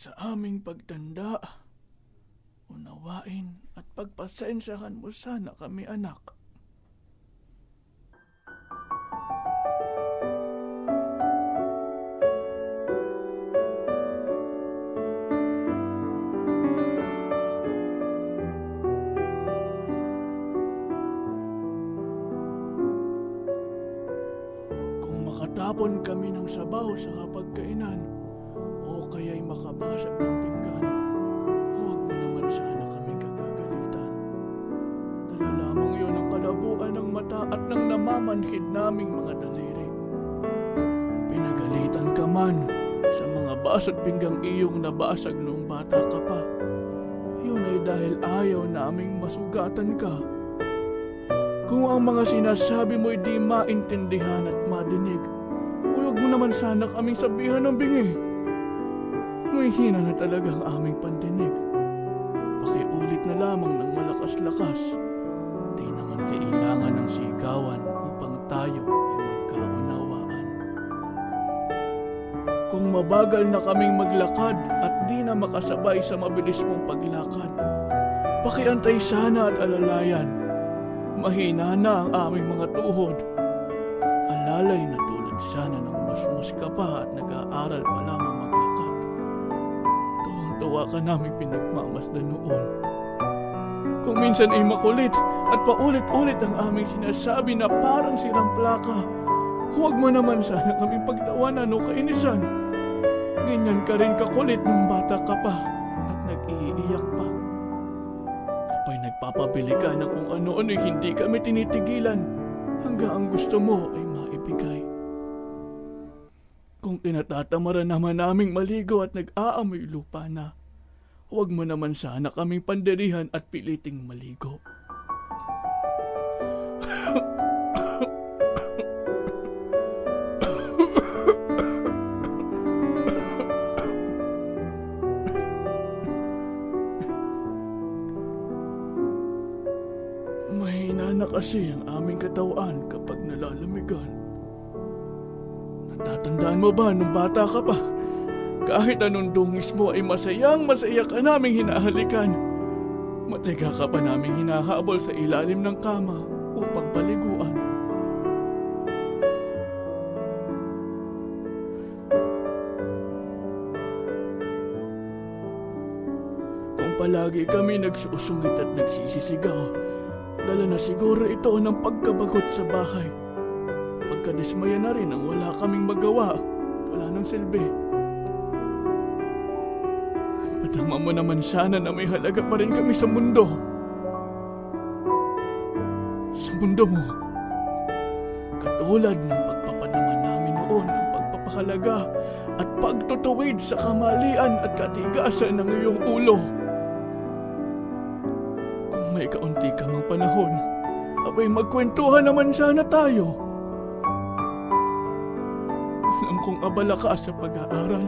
Sa aming pagtanda, unawain at pagpasensyahan mo sana kami, anak. Kung makatapon kami ng sabaw sa kapagkainan, o kaya'y makabasag ng pinggan, huwag mo naman sana kami kagagalitan. Dala lamang yun ang kalabuan ng mata at ng namamanhid naming mga daliri. Pinagalitan ka man sa mga baso at pinggang iyong nabasag noong bata ka pa. Yun ay dahil ayaw naming masugatan ka. Kung ang mga sinasabi mo'y di maintindihan at madinig, huwag mo naman sana kaming sabihan ng bingi. May hina na talaga ang aming pandinig. Pakiulit na lamang ng malakas-lakas. Di naman kailangan ng sigawan upang tayo ay magkaunawaan. Kung mabagal na kaming maglakad at di na makasabay sa mabilis mong paglakad, pakiantay sana at alalayan. Mahina na ang aming mga tuhod. Alalay na tulad sana ng musmus ka pa at nag-aaral pa lamang maglakad. Tuwang-tuwa ka namin pinagmamasdan noon. Kung minsan ay makulit at paulit-ulit ang aming sinasabi na parang sirang plaka, huwag mo naman sana kaming pagtawanan o kainisan. Ganyan ka rin kakulit nung bata ka pa at nag-iiyak pa. Kapag nagpapabili ka na kung ano-ano, hindi kami tinitigilan hanggang ang gusto mo ay maibigay. Kung tinatatamaran naman naming maligo at nag-aamoy lupa na, huwag mo naman sana kaming pandirihan at piliting maligo. Mahina na kasi ang aming katawan kapag nalalamigan. Natatandaan mo ba nung bata ka pa? Kahit anong dungis mo ay masayang-masaya ka naming hinahalikan. Matiga ka pa naming hinahabol sa ilalim ng kama upang paliguan. Kung palagi kami nagsusungit at nagsisisigaw, dala na siguro ito ng pagkabagot sa bahay. Pagkadismaya na rin ang wala kaming magawa, wala nang silbi. Patama mo naman sana na may halaga pa rin kami sa mundo. Sa mundo mo. Katulad ng pagpapadama namin noon ng pagpapahalaga at pagtutuwid sa kamalian at katigasan ng iyong ulo. Kung may kaunti ka mang panahon, abay magkwentuhan naman sana tayo. Alam kong abala ka sa pag-aaral,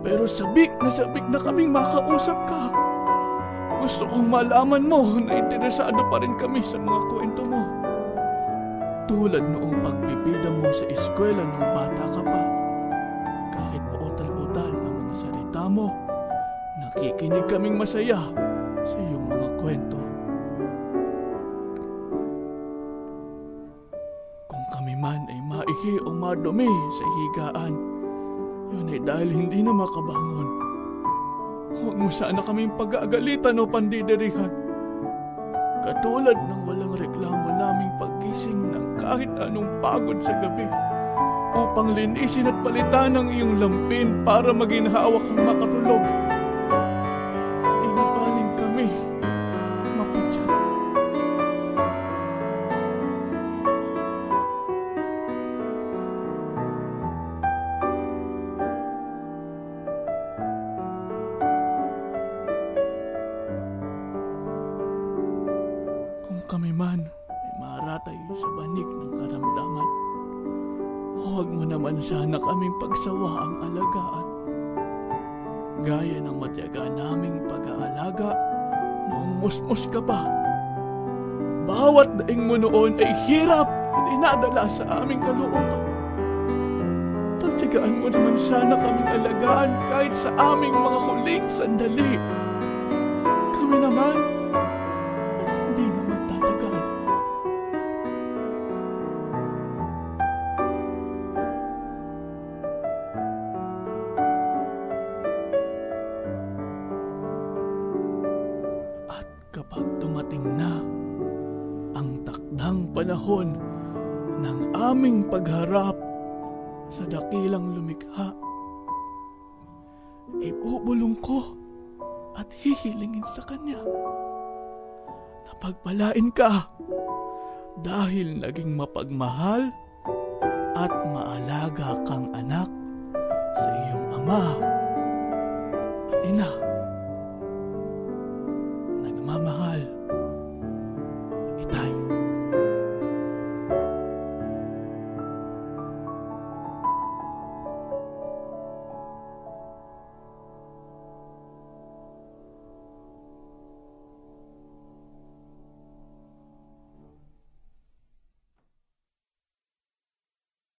pero sabik na kaming makausap ka. Gusto kong malaman mo na interesado pa rin kami sa mga kwento mo. Tulad noong pagpipida mo sa eskwela nung bata ka pa. Kahit pautal-utal ang mga salita mo, nakikinig kaming masaya sa iyong mga kwento. Kung kami man ay maihi o madumi sa higaan, yun ay dahil hindi na makabangon. Huwag mo sana kaming pag-aagalitan o pandidirihan. Katulad ng walang reklamo naming paggising ng kahit anong pagod sa gabi upang linisin at palitan ang iyong lampin para maginhawa kang makatulog. Tinabaling kami maputyan. Kami man ay maratay sa banig ng karamdaman, huwag mo naman sana kaming pagsawaang alagaan. Gaya ng matyaga naming pag-aalaga noong musmus ka pa. Bawat daing mo noon ay hirap at inadala sa aming kalooban. Pagtigaan mo naman sana kaming alagaan kahit sa aming mga huling sandali. Kami naman ay hindi na magtatagal. At kapag dumating na ang takdang panahon ng aming pagharap sa dakilang lumikha, ibubulong ko at hihilingin sa kanya na pagpalain ka dahil naging mapagmahal at maalaga kang anak sa iyong ama at ina.